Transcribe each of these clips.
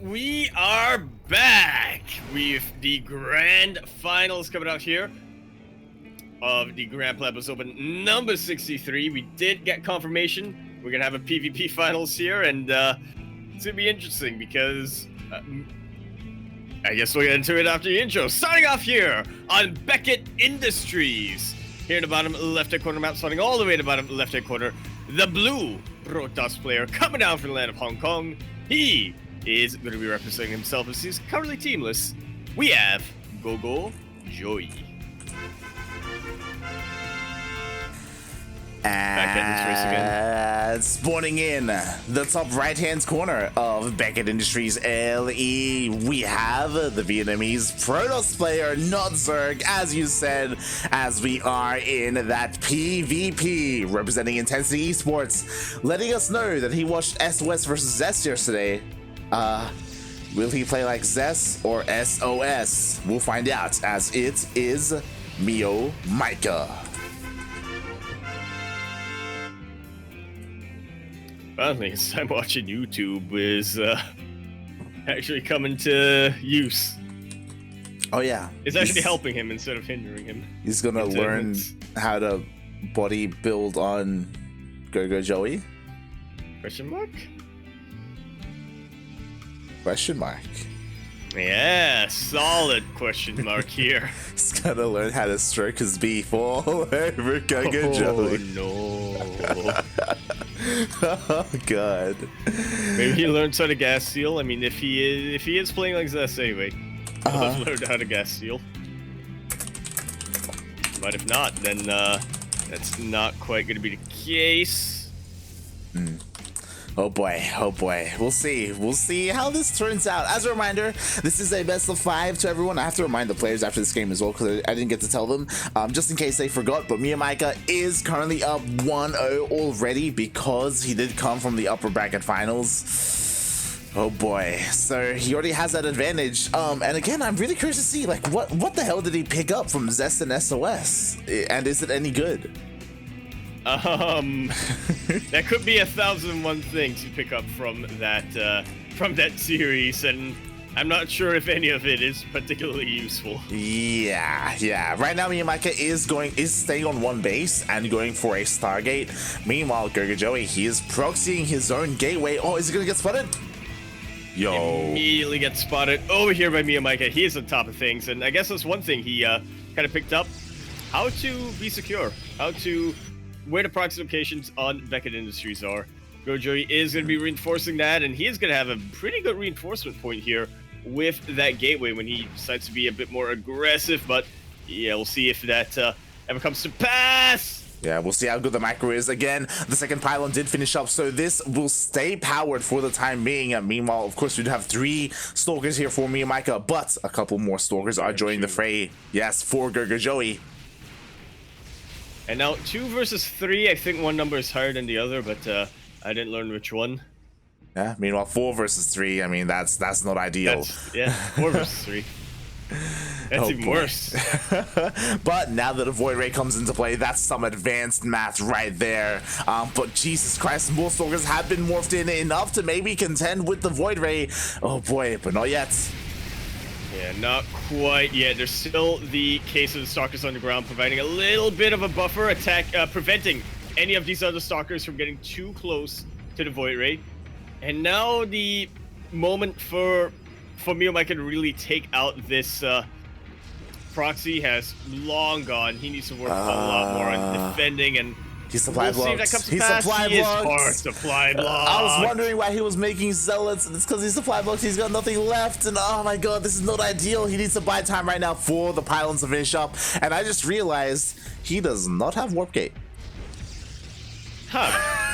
we are back with the grand finals coming out here of the Grand Platypus Open number 63. We did get confirmation. We're gonna have a PvP finals here, and it's gonna be interesting because I guess we'll get into it after the intro. Starting off here on Beckett Industries. Here in the bottom left-hand corner map, starting all the way to the bottom left-hand corner, the blue Protoss player coming down from the land of Hong Kong. He is going to be representing himself as he's currently teamless. We have GogojOey. And spawning in the top right-hand corner of Beckett Industries LE, we have the Vietnamese Protoss player, not Zerg, as you said, as we are in that PvP, representing Intensity Esports, letting us know that he watched SOS versus Zest yesterday. Will he play like Zest or SOS? We'll find out, as it is MeomaikA. Finally, I'm watching YouTube is actually coming to use. Oh yeah, it's actually helping him instead of hindering him. He's gonna learn how to body build on GogojOey? Question mark? Question mark. Yeah, solid question mark here. He's gonna learn how to stroke his beef all over GogojOey. Oh no. Oh god. Maybe he learns how to gas seal. I mean, if he is playing like this anyway, he'll have learned how to gas seal. But if not, then that's not quite going to be the case. Oh boy, oh boy. We'll see how this turns out. As a reminder, this is a best of 5 to everyone. I have to remind the players after this game as well, because I didn't get to tell them, just in case they forgot. But MeomaikA is currently up 1-0 already because he did come from the upper bracket finals. Oh boy, so he already has that advantage. And again, I'm really curious to see, like, what the hell did he pick up from Zest and SOS? And is it any good? That could be 1,001 things you pick up from that series, and I'm not sure if any of it is particularly useful. Yeah. Right now, MeomaikA is staying on one base and going for a Stargate. Meanwhile, GogojOey, he is proxying his own gateway. Oh, is he gonna get spotted? Yo! Immediately gets spotted over here by MeomaikA. He is on top of things, and I guess that's one thing he kind of picked up: how to be secure, where the proxy locations on Beckett Industries are. GogojOey is going to be reinforcing that, and he is going to have a pretty good reinforcement point here with that gateway when he decides to be a bit more aggressive. But yeah, we'll see if that ever comes to pass. Yeah, we'll see how good the macro is. Again, the second pylon did finish up, so this will stay powered for the time being. Meanwhile, of course, we'd have 3 stalkers here for MeomaikA, but a couple more stalkers are joining the fray. Yes, for GogojOey. And now 2 versus 3, I think one number is higher than the other, but I didn't learn which one. Yeah, meanwhile 4 versus 3, I mean, that's not ideal. 4 versus 3. That's even worse. But now that a Void Ray comes into play, that's some advanced math right there. But Jesus Christ, more stalkers have been morphed in enough to maybe contend with the Void Ray. Oh boy, but not yet. Yeah, not quite yet. There's still the case of the Stalkers on the ground, providing a little bit of a buffer attack, preventing any of these other Stalkers from getting too close to the Void Ray. And now the moment for MeomaikA to really take out this proxy has long gone. He needs to work a lot more on defending, and he's supply blocked. He's supply blocked. I was wondering why he was making zealots, and it's because he's supply blocked. He's got nothing left, and oh my god, this is not ideal. He needs to buy time right now for the pylons to finish up. And I just realized he does not have warp gate. Huh.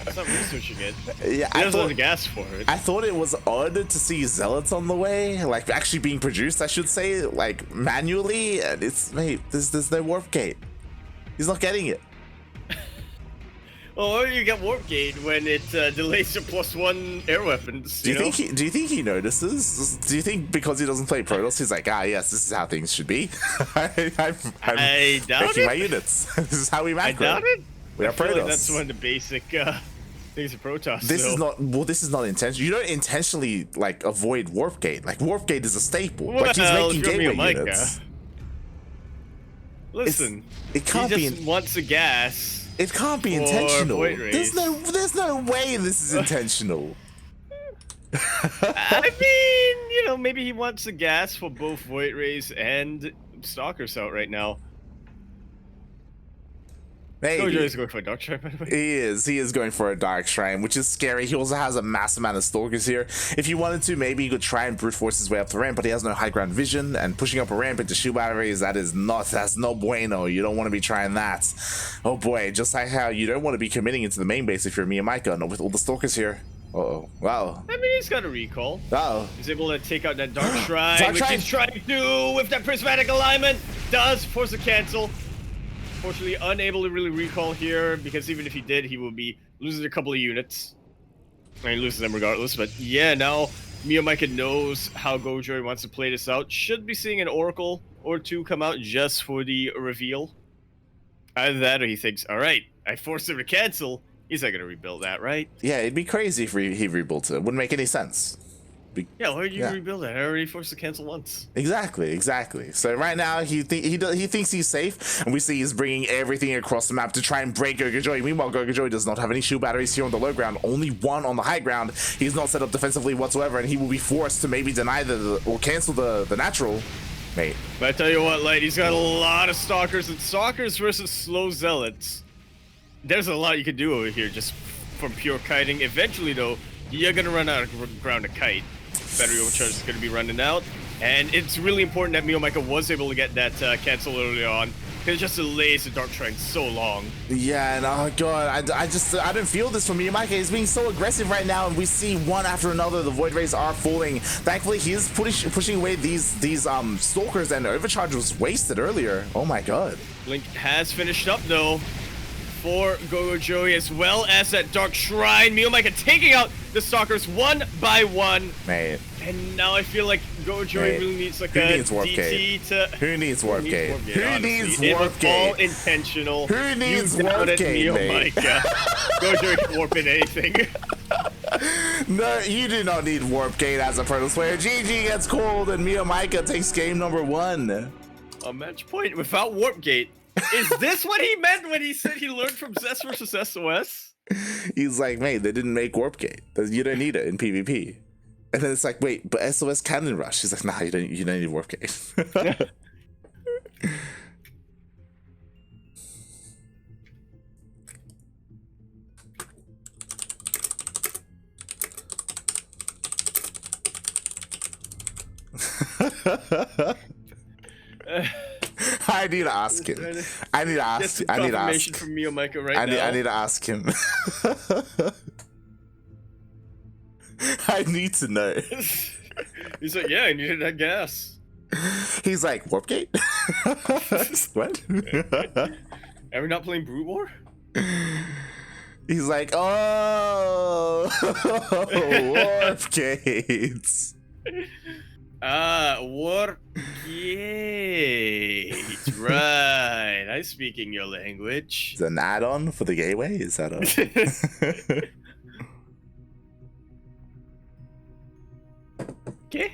I'm not researching it. Yeah, he doesn't have the gas for it. I thought it was odd to see zealots on the way, like actually being produced, I should say, like manually. And it's, mate, there's no warp gate. He's not getting it. Well, or you get warp gate when it delays your +1 air weapons. Do you think he notices? Do you think because he doesn't play Protoss, he's like, yes, this is how things should be? I doubt it. My units. This is how we macro. I doubt it. We are Protoss. Like that's one of the basic think it's a Protoss. This is not this is not intentional. You don't intentionally like avoid warp gate. Like warp gate is a staple. Well, like he's making if you're gateway MeomaikA, units. Listen, It can't he be. just wants a gas. It can't be for intentional. Void Rays. There's no way this is intentional. I mean, you know, maybe he wants a gas for both Void Rays and Stalkers out right now. Maybe. GogojOey is going for a Dark Shrine, by the way. He is going for a Dark Shrine, which is scary. He also has a mass amount of Stalkers here. If you wanted to, maybe he could try and brute force his way up the ramp, but he has no high ground vision, and pushing up a ramp into shoe batteries, that's no bueno. You don't want to be trying that. Oh boy, just like how you don't want to be committing into the main base if you're MeomaikA, not with all the Stalkers here. Uh-oh. Wow. I mean, he's got a recall. Uh-oh. He's able to take out that Dark Shrine, Dark which Shrine. he's trying to do with that prismatic alignment. Does force a cancel. Fortunately, unable to really recall here, because even if he did, he would be losing a couple of units. I mean, he loses them regardless, but yeah, now MeomaikA knows how GogojOey wants to play this out. Should be seeing an Oracle or two come out just for the reveal. Either that, or he thinks, all right, I forced him to cancel. He's not going to rebuild that, right? Yeah, it'd be crazy if he rebuilt it. Wouldn't make any sense. Yeah, why did you rebuild that? I already forced to cancel once. Exactly. So right now he thinks he's safe, and we see he's bringing everything across the map to try and break GogojOey. Meanwhile, GogojOey does not have any shoe batteries here on the low ground, only one on the high ground. He's not set up defensively whatsoever, and he will be forced to maybe deny or cancel the natural. Mate. But I tell you what, Light, he's got a lot of Stalkers, and Stalkers versus slow Zealots. There's a lot you can do over here just from pure kiting. Eventually, though, you're gonna run out of ground to kite. Battery overcharge is going to be running out, and it's really important that MeomaikA was able to get that cancel early on, because it just delays the Dark Shrine so long. Yeah, and oh god, I don't feel this from MeomaikA. He's being so aggressive right now, and we see one after another the Void Rays are falling. Thankfully, he is pushing away these Stalkers, and the overcharge was wasted earlier. Oh my god. Blink has finished up though for GogojOey, as well as that Dark Shrine. MeomaikA taking out the Stalkers one by one. Mate. And now I feel like GogojOey really needs like Who a needs Warp DT Gate? to... Who needs Warp Gate? Who needs It Warp was Gate? all intentional. Who needs You Warp doubted Gate, mate? MeomaikA. GogojOey can warp in anything. No, you do not need Warp Gate as a Protoss player. GG gets called, and MeomaikA takes game number 1. A match point without Warp Gate. Is this what he meant when he said he learned from Zest versus SOS? He's like, mate, they didn't make Warp Gate. You don't need it in PvP. And then it's like, wait, but SOS Cannon Rush. He's like, nah, you don't need Warp Gate. I need to ask him. I need to ask. I need to ask. From MeomaikA right now. I need to ask him. I need to know. He's like, yeah, I needed that gas. He's like, Warp Gate? What? Are we not playing Brute War? He's like, oh, Warp Gates. Warp Gate. Right. I'm speaking your language. Is that an add-on for the gateway? Is that a... Okay.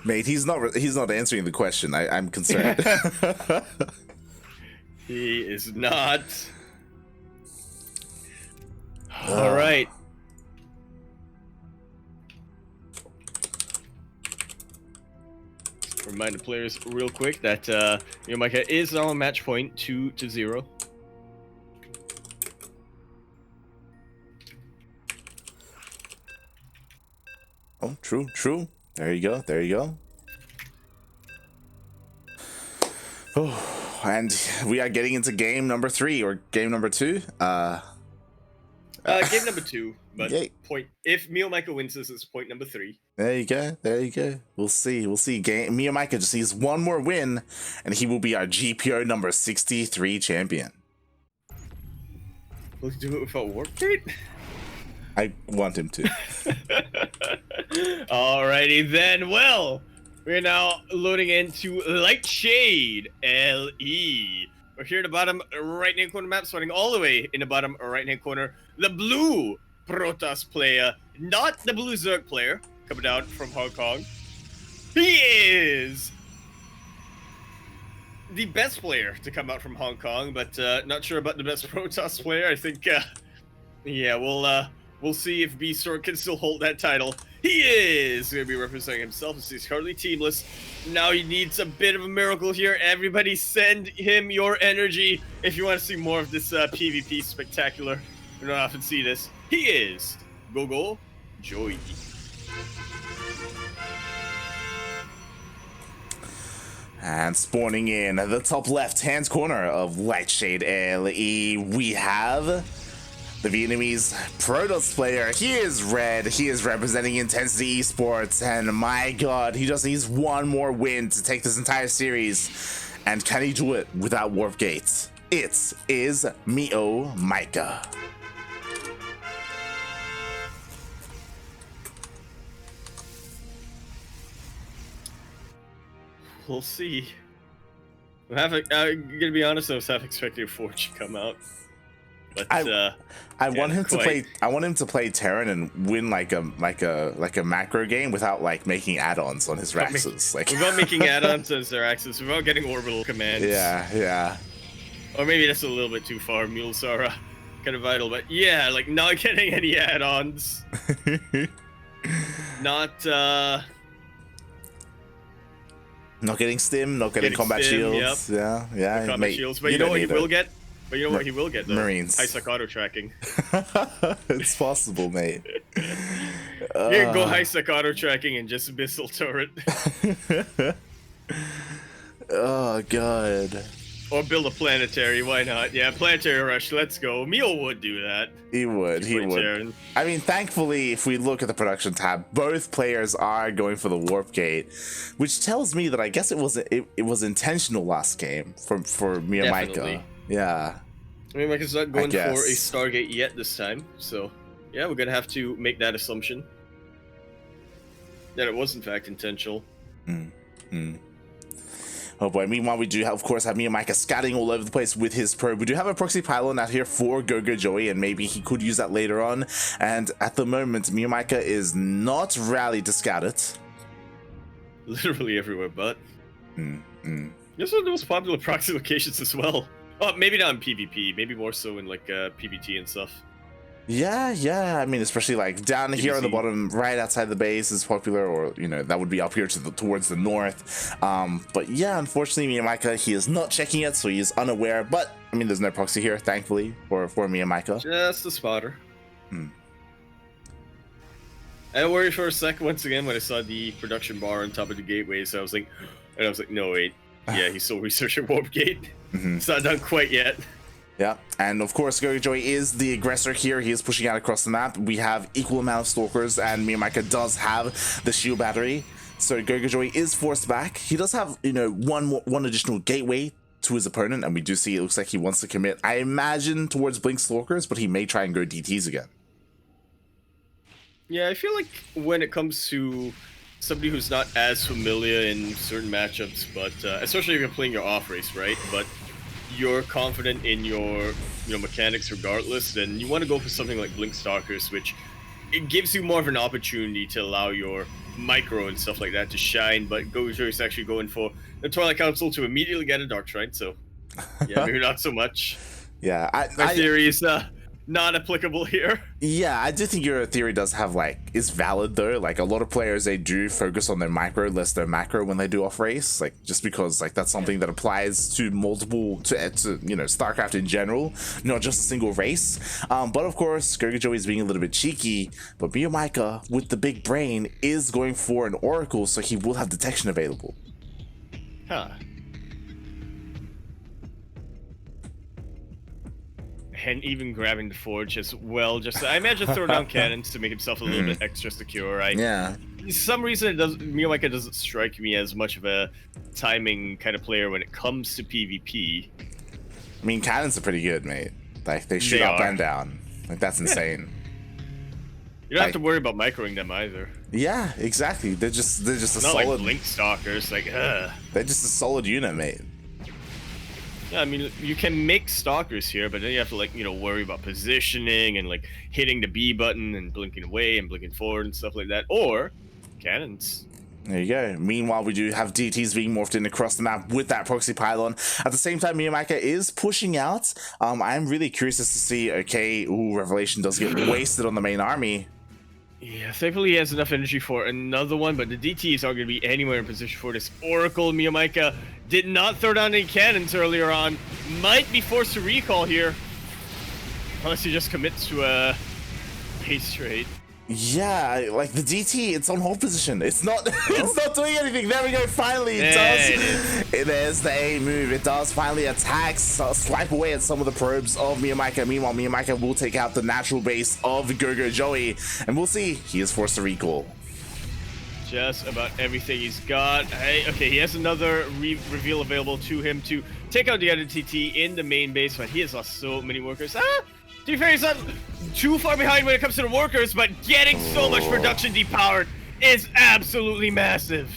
Mate, he's not answering the question. I'm concerned. He is not. All right. Remind the players real quick that MeomaikA is on match point 2-0. Oh, true. There you go. Oh, and we are getting into game number 3 or game number 2. Game number 2, but point. If MeomaikA wins this, it's point number 3. There you go. We'll see. MeomaikA just needs one more win, and he will be our GPO number 63 champion. Let's do it without Warp Gate. I want him to. Alrighty then. Well, we're now loading into Light Shade LE. We're here in the bottom right-hand corner map, starting all the way in the bottom right-hand corner. The blue Protoss player, not the Blue Zerg player, coming out from Hong Kong. He is the best player to come out from Hong Kong, but not sure about the best Protoss player. I think, yeah, we'll see if B-Storm can still hold that title. He is going to be representing himself as he's currently teamless. Now he needs a bit of a miracle here. Everybody send him your energy if you want to see more of this PvP spectacular. We don't often see this. He is GogojOey. And spawning in the top left-hand corner of Lightshade LE, we have the Vietnamese Protoss player. He is red. He is representing Intensity Esports, and my god, he just needs one more win to take this entire series. And can he do it without Warp Gates? It is MeomaikA. We'll see. I'm gonna be honest, I was half expecting a Forge to come out. But I want him to play. I want him to play Terran and win like a macro game without like making add-ons on his Raxes. Like without making add-ons on his Raxes, without getting orbital commands. Yeah. Or maybe that's a little bit too far. Mules are kind of vital, but yeah, like not getting any add-ons. Not getting stim, not getting combat stim, shields. Yep. Yeah. Combat shields, but you know what he will get? But you know what he will get though? Marines. High-sec auto tracking. It's possible, mate. You can go high-sec auto tracking and just missile turret. Oh god. Or build a planetary, why not? Yeah, planetary rush, let's go. Mio would do that. He would. Terran. I mean, thankfully, if we look at the production tab, both players are going for the Warp Gate, which tells me that I guess it was intentional last game for MeomaikA. Definitely. Yeah. MeomaikA's not going for a Stargate yet this time, so yeah, we're gonna have to make that assumption that it was in fact intentional. Oh boy, meanwhile we do, of course, have MeomaikA scatting all over the place with his probe. We do have a proxy pylon out here for GogojOey, and maybe he could use that later on. And at the moment, MeomaikA is not rallied to scout it. Literally everywhere, but... These are the most popular proxy locations as well. Oh, maybe not in PvP, maybe more so in like PvT and stuff. Yeah. I mean, especially like down here on the bottom, right outside the base is popular, or you know, that would be up here towards the north. But yeah, unfortunately, MeomaikA, he is not checking it, so he is unaware. But I mean, there's no proxy here, thankfully, for MeomaikA. Just the spotter. I worried for a second once again when I saw the production bar on top of the gateway. So I was like, no wait, yeah, he's still researching Warp Gate. It's not done quite yet. Yeah, and of course GogojOey is the aggressor here. He is pushing out across the map. We have equal amount of stalkers, and MeomaikA does have the shield battery, so GogojOey is forced back. He does have, you know, one additional gateway to his opponent, and we do see it looks like he wants to commit, I imagine, towards Blink Stalkers, but he may try and go DTs again. Yeah, I feel like when it comes to somebody who's not as familiar in certain matchups, but especially if you're playing your off race, right? But you're confident in your mechanics regardless, then you want to go for something like Blink Stalkers, which it gives you more of an opportunity to allow your micro and stuff like that to shine. But GogojOey is actually going for the Twilight Council to immediately get a Dark Shrine, so yeah, maybe not so much. Yeah, my theory is not applicable here. Yeah, I do think your theory does have, like, is valid though. Like, a lot of players, they do focus on their micro less their macro when they do off race, like, just because like that's something that applies to multiple to you know, StarCraft in general, not just a single race. But of course GogojOey is being a little bit cheeky, but MeomaikA with the big brain is going for an Oracle, so he will have detection available. And even grabbing the Forge as well, just I imagine throw down cannons to make himself a little bit extra secure, right? Yeah. For some reason, MeomaikA doesn't strike me as much of a timing kind of player when it comes to PvP. I mean, cannons are pretty good, mate. Like, they shoot up and down. Like, that's insane. You don't have to worry about microing them either. Yeah, exactly. They're just a not solid. Like Blink Stalkers, like They're just a solid unit, mate. Yeah, I mean, you can make stalkers here, but then you have to, like, worry about positioning and, like, hitting the B button and blinking away and blinking forward and stuff like that. Or cannons. There you go. Meanwhile, we do have DTs being morphed in across the map with that proxy pylon. At the same time, MeomaikA is pushing out. I'm really curious as to see, okay, ooh, Revelation does get wasted on the main army. Yeah, thankfully he has enough energy for another one, but the DTs aren't going to be anywhere in position for this Oracle. MeomaikA did not throw down any cannons earlier on. Might be forced to recall here. Unless he just commits to a base trade. Yeah, like the DT, it's on hold position. It's not it's not doing anything. There we go, finally it does. There's the A move. It does finally attack, swipe away at some of the probes of MeomaikA. Meanwhile, MeomaikA will take out the natural base of GogojOey, and we'll see, he is forced to recall. Just about everything he's got. Hey, okay, he has another reveal available to him to take out the other TT in the main base, but he has lost so many workers. To be fair, he's not too far behind when it comes to the workers, but getting so much production depowered is absolutely massive.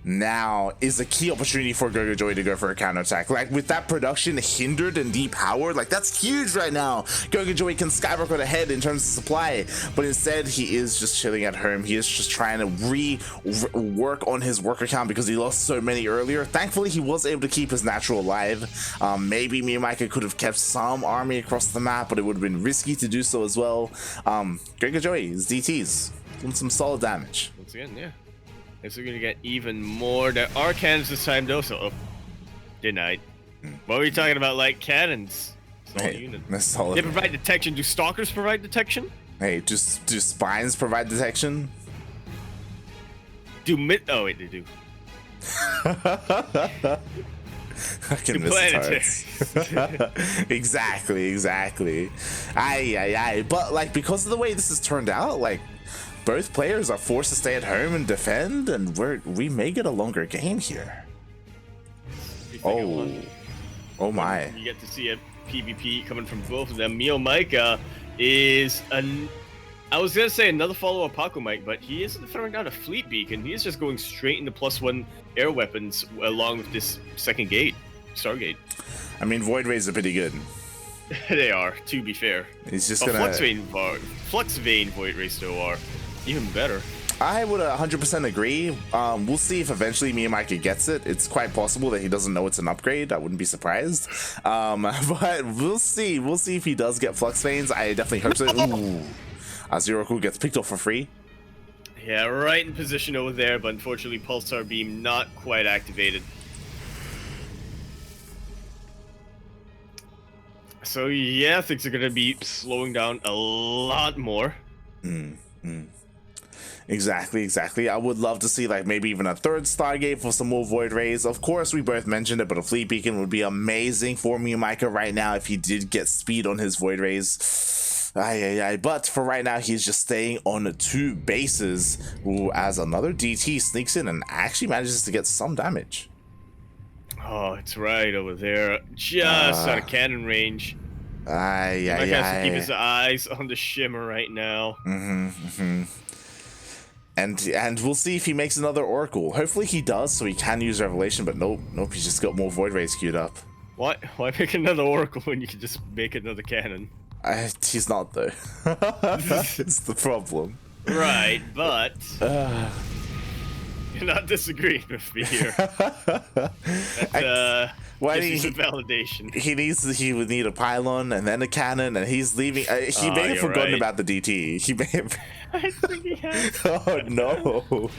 Now is a key opportunity for GogojOey to go for a counterattack. Like, with that production hindered and depowered, like, that's huge right now. GogojOey can skyrocket ahead in terms of supply, but instead he is just chilling at home. He is just trying to work on his worker count because he lost so many earlier. Thankfully, he was able to keep his natural alive. Maybe MeomaikA could have kept some army across the map, but it would have been risky to do so as well. GogojOey, his DTs, doing some solid damage. Once again, yeah. Guess we're gonna get even more. There are cannons this time though, so denied. What were we talking about? Like cannons? Solid unit. Solid. They provide detection. Do stalkers provide detection? Hey, do spines provide detection? Oh wait, they do. I can miss Exactly. Aye. But like, because of the way this has turned out, like, both players are forced to stay at home and defend, and we may get a longer game here. Oh my. You get to see a PvP coming from both of them. MeomaikA is I was gonna say another follow-up Paco, but he isn't throwing down a fleet beacon. He is just going straight into +1 air weapons along with this second gate, Stargate. I mean, Void Rays are pretty good. They are, to be fair. He's just gonna Flux Vein Void Rays still are even better. I would 100% agree. We'll see if eventually MeomaikA gets it. It's quite possible that he doesn't know it's an upgrade. I wouldn't be surprised. But we'll see. We'll see if he does get Flux Veins. I definitely hope so. Ooh. Zeroku gets picked off for free. Yeah, right in position over there, but unfortunately Pulsar Beam not quite activated. So yeah, things are gonna be slowing down a lot more. Exactly. I would love to see, like, maybe even a third Stargate for some more Void Rays. Of course, we both mentioned it, but a Fleet Beacon would be amazing for MeomaikA right now if he did get speed on his Void Rays. But for right now, he's just staying on 2 bases. Ooh, as another DT sneaks in and actually manages to get some damage. Oh, it's right over there, just out of cannon range. He has to keep his eyes on the shimmer right now. And we'll see if he makes another Oracle. Hopefully he does, so he can use Revelation, but nope, he's just got more Void Rays queued up. Why make another Oracle when you can just make another cannon? He's not, though. It's the problem. Right, but you're not disagreeing with me here. This is validation. He would need a pylon and then a cannon, and he's leaving. He may have forgotten about the DT. He may have. I think he has. Oh no!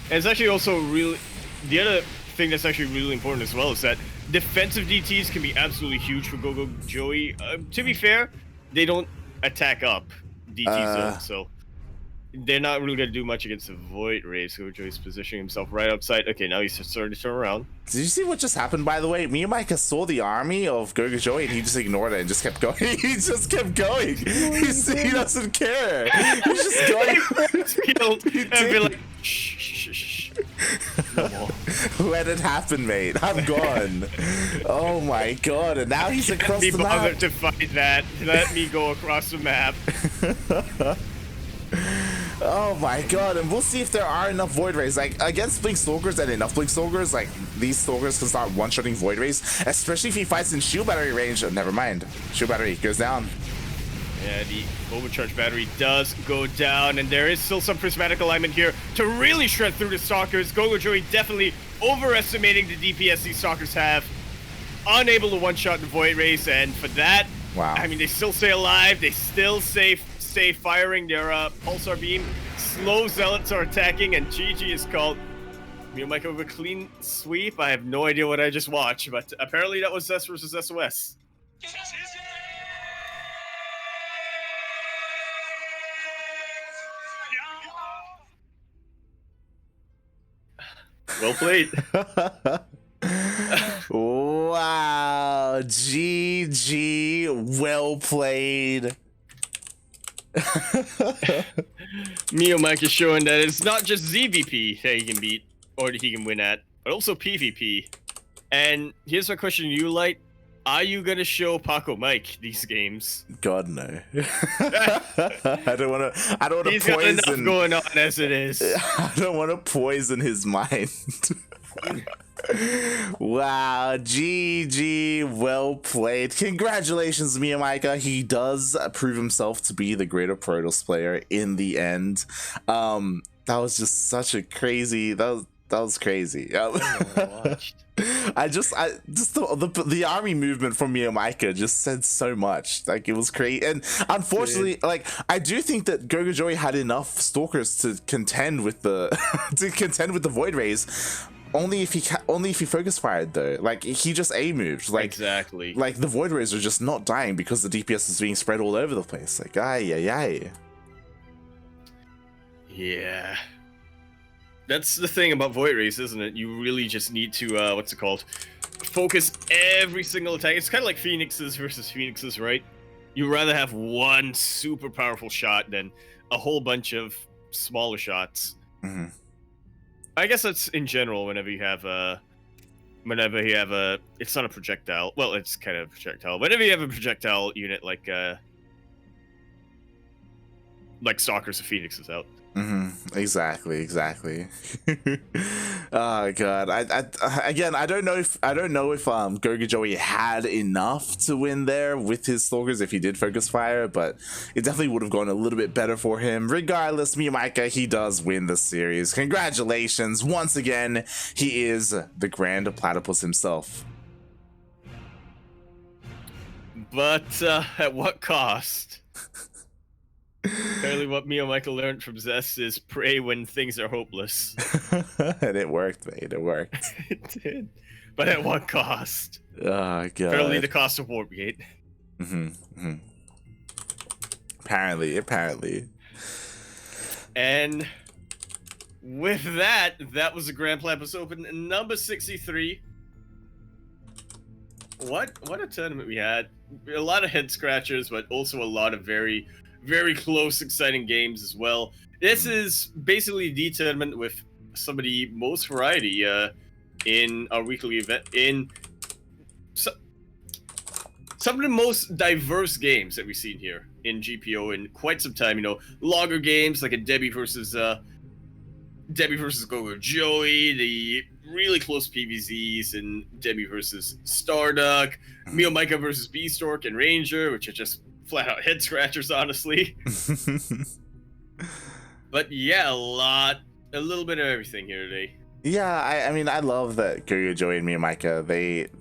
And it's actually also really the other thing that's actually really important as well is that defensive DTs can be absolutely huge for GogojOey. To be fair, they don't attack up DT zones, so they're not really gonna do much against the Void Rays. GogojOey's positioning himself right outside. Okay, now he's starting to turn around. Did you see what just happened, by the way? MeomaikA saw the army of GogojOey and he just ignored it and just kept going. He just kept going. He doesn't care. He's just going. And be like, shh. No. Let it happen, mate. I'm gone. Oh my god! And now he's across the map. Bothered to fight that. Let me go across the map. Oh my god, and we'll see if there are enough Void Rays. Like, against Blink Stalkers and enough Blink Stalkers, like, these Stalkers can start one-shotting Void Rays, especially if he fights in Shield Battery range. Oh, never mind. Shield Battery goes down. Yeah, the overcharge battery does go down, and there is still some prismatic alignment here to really shred through the Stalkers. GogojOey definitely overestimating the DPS these Stalkers have. Unable to one-shot the Void Rays, and for that, wow. I mean, they still stay alive. They still stay firing their Pulsar Beam. Slow Zealots are attacking, and GG is called. MeomaikA with a clean sweep. I have no idea what I just watched, but apparently that was Zest versus SOS. Well played. Wow, GG, well played. MeomaikA is showing that it's not just ZVP that he can beat or that he can win at, but also PvP. And here's my question to you, Light. Are you gonna show Paco Mike these games? God no. I don't want to. I don't want to poison. He's got enough going on as it is. I don't want to poison his mind. Wow, GG, well played. Congratulations, MeomaikA. He does prove himself to be the greater Protoss player in the end. That was just such a crazy. That was crazy. I just the army movement from MeomaikA just said so much. Like, it was great, and unfortunately, like, I do think that GogojOey had enough Stalkers to contend with the Void Rays. Only if he focus fired though. Like, he just A moved. Like, exactly. Like, the Void Rays are just not dying because the DPS is being spread all over the place. Like, aye. Yeah. That's the thing about Void Rays, isn't it? You really just need to, what's it called? Focus every single attack. It's kind of like Phoenixes versus Phoenixes, right? You'd rather have one super powerful shot than a whole bunch of smaller shots. Mm-hmm. I guess that's in general whenever you have a... It's not a projectile. Well, it's kind of a projectile. Whenever you have a projectile unit like Stalkers or Phoenixes out. Mm-hmm. Exactly. Oh god. I don't know if GogojOey had enough to win there with his Stalkers if he did focus fire, but it definitely would have gone a little bit better for him. Regardless, MeomaikA, he does win the series. Congratulations once again. He is the Grand Platypus himself. But at what cost? Apparently what MeomaikA learned from Zest is pray when things are hopeless. And it worked, mate. It worked. It did. But at what cost? Oh, God. Apparently the cost of Warpgate. Mm-hmm. Apparently. And with that was the Grand Platypus Open number 63. What a tournament we had. A lot of head scratchers, but also a lot of very, very close, exciting games as well. This is basically the tournament with some of the most variety in our weekly event. In some of the most diverse games that we've seen here in GPO in quite some time. You know, longer games like a Debbie versus GogojOey, the really close PvZs, and Debbie versus Starduck, MeomaikA versus Beastork and Ranger, which are just flat out head scratchers, honestly. But yeah, a little bit of everything here today. Yeah, I mean, I love that GogojOey and MeomaikA,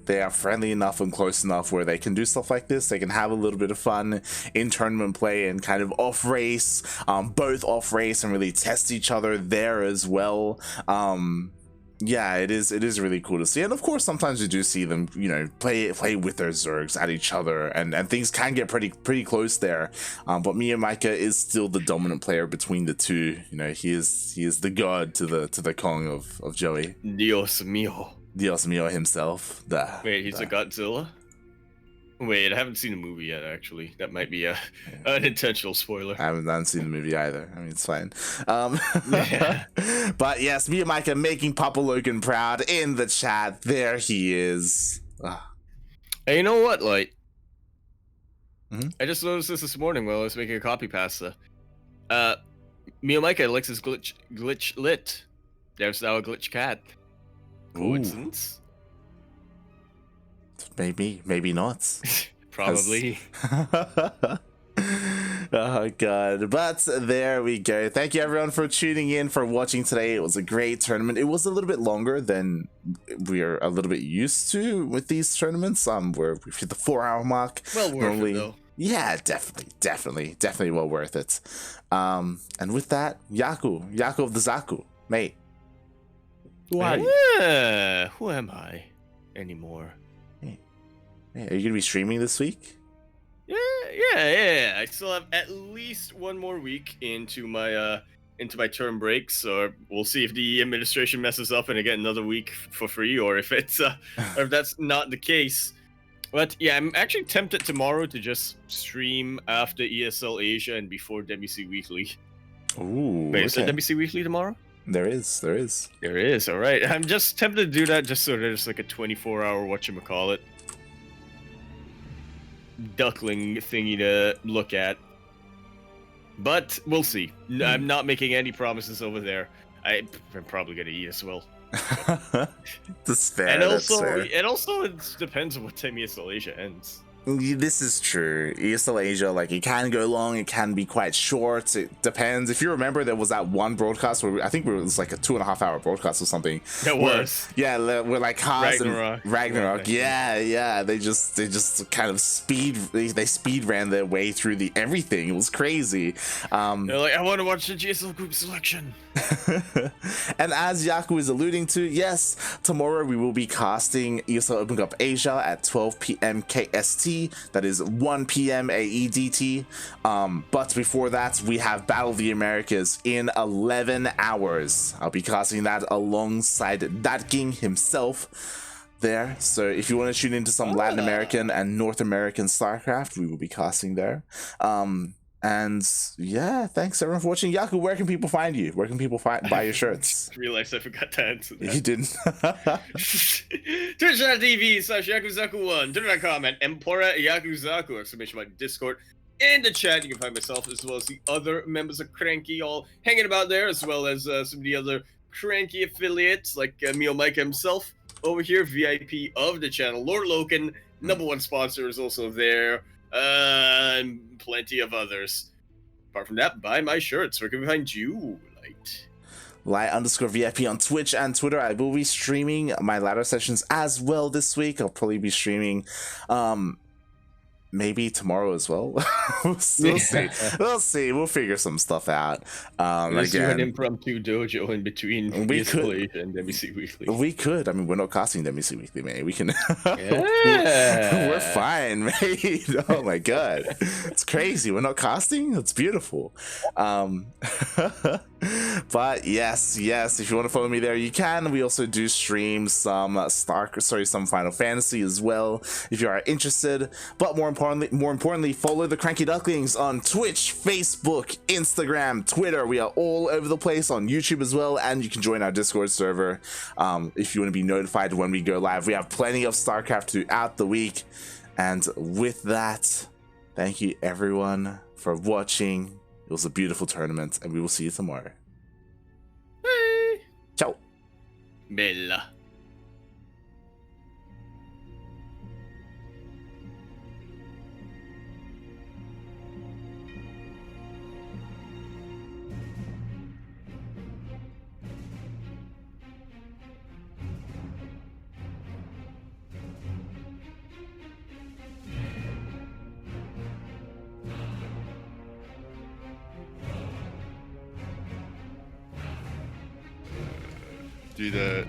they are friendly enough and close enough where they can do stuff like this. They can have a little bit of fun in tournament play and kind of off race, both off race, and really test each other there as well. Yeah, it is really cool to see. And of course, sometimes you do see them, you know, play with their Zergs at each other, and things can get pretty close there. But MeomaikA is still the dominant player between the two. You know, he is the god to the Kong of Joey. Dios mío himself. Wait, he's a Godzilla? Wait, I haven't seen the movie yet, actually. That might be an intentional spoiler. I haven't seen the movie either. I mean, it's fine. Yeah. But yes, MeomaikA making Papa Logan proud in the chat. There he is. Hey, you know what, Light? Mm-hmm. I just noticed this morning while I was making a copy pasta. MeomaikA Alexis glitch lit. There's now a glitch cat. Coincidence? Maybe not. Probably. Oh god, but there we go. Thank you everyone for tuning in, for watching today. It was a great tournament. It was a little bit longer than we're a little bit used to with these tournaments. We've hit the 4-hour mark. Well worth it though. Yeah, definitely well worth it. And with that, Yaku of the Zaku, mate, who are you? Who am I anymore? Hey, are you gonna be streaming this week? Yeah. I still have at least one more week into my term break, so we'll see if the administration messes up and I get another week for free, or if it's or if that's not the case. But yeah, I'm actually tempted tomorrow to just stream after ESL Asia and before WC Weekly. Ooh, wait, is there WC Weekly tomorrow? There is. There is. All right, I'm just tempted to do that just so there's like a 24-hour whatchamacallit duckling thingy to look at. But we'll see. I'm not making any promises over there. I'm probably gonna eat as well. That's fair. And also, fair. it depends on what time ESL Asia ends. This is true. ESL Asia, like, it can go long, it can be quite short. It depends. If you remember, there was that one broadcast where I think it was like a 2.5-hour broadcast or something. That was. Yeah, we're like Haas and Ragnarok. Yeah. They just kind of speed ran their way through everything. It was crazy. They're like, I want to watch the GSL group selection. And as Yaku is alluding to, yes, tomorrow we will be casting ESL Open Cup Asia at 12 p.m. KST. That is 1 p.m. AEDT. But before that, we have Battle of the Americas in 11 hours. I'll be casting that alongside Ducklings himself there. So if you want to tune into some Latin American and North American StarCraft, we will be casting there. And yeah, thanks everyone for watching. Yaku, where can people find you? Where can people buy your shirts? I realized I forgot to answer that. You didn't. Twitch.tv/Yakuzaku1, Twitter.com at Empora Yakuzaku, !! Discord. In the chat, you can find myself as well as the other members of Cranky all hanging about there, as well as some of the other Cranky affiliates like MeomaikA himself over here, VIP of the channel. Lord Loken, #1 sponsor, is also there. And plenty of others. Apart from that, buy my shirts. Where can we find you, Light_VIP on Twitch and Twitter. I will be streaming my ladder sessions as well this week. I'll probably be streaming maybe tomorrow as well. we'll see. We'll figure some stuff out. Let's do an impromptu dojo in between ESL and WC Weekly. We could. I mean, we're not casting WC Weekly, man. We can. Yeah. We're fine, mate. Oh my god, it's crazy. We're not casting. It's beautiful. But yes. If you want to follow me there, you can. We also do stream some some Final Fantasy as well, if you are interested. But more importantly, follow the Cranky Ducklings on Twitch, Facebook, Instagram, Twitter. We are all over the place on YouTube as well, and you can join our Discord server if you want to be notified when we go live. We have plenty of StarCraft throughout the week. And with that, thank you everyone for watching. It was a beautiful tournament, and we will see you tomorrow. Hey. Ciao. Bella. Do that.